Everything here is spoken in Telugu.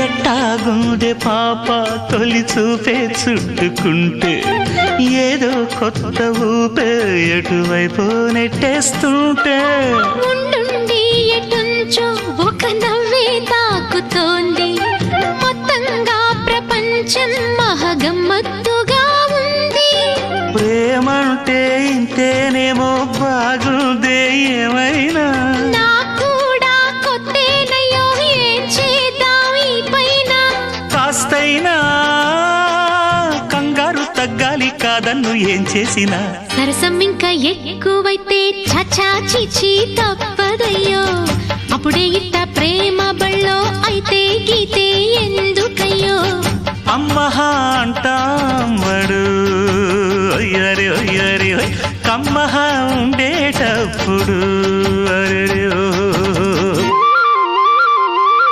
ఎట్టాగుందే పాప తొలి చూపే చుట్టుకుంటే ఏదో కొత్త ఊపే ఎటువైపు నెట్టేస్తుంటే ఉండుండి ఎటుంచో ఒక నవ్వే తాకుతోంది మొత్తంగా ప్రపంచం మహగమ్మత్తుగా ఉంది ప్రేమంటే ఇంతేనేమో బాగుందే ఏమైనా నాకూడా కొత్తేనయ్యో ఏం చేద్దాం ఈ పైన కాస్తైనా కంగారు తగ్గాలి కాదన్ను ఏం చేసినా సరసం ఇంకా ఎక్కువైతే చచా చిచి తప్పదయ్యో అప్పుడే ఇట్ట ప్రేమ బళ్ళో అయితే గీతే ఎందుకయ్యో అమ్మహా అంటాంబడు ఒయ్యరి ఒయ్యరి కమ్మహా ఉండేటప్పుడు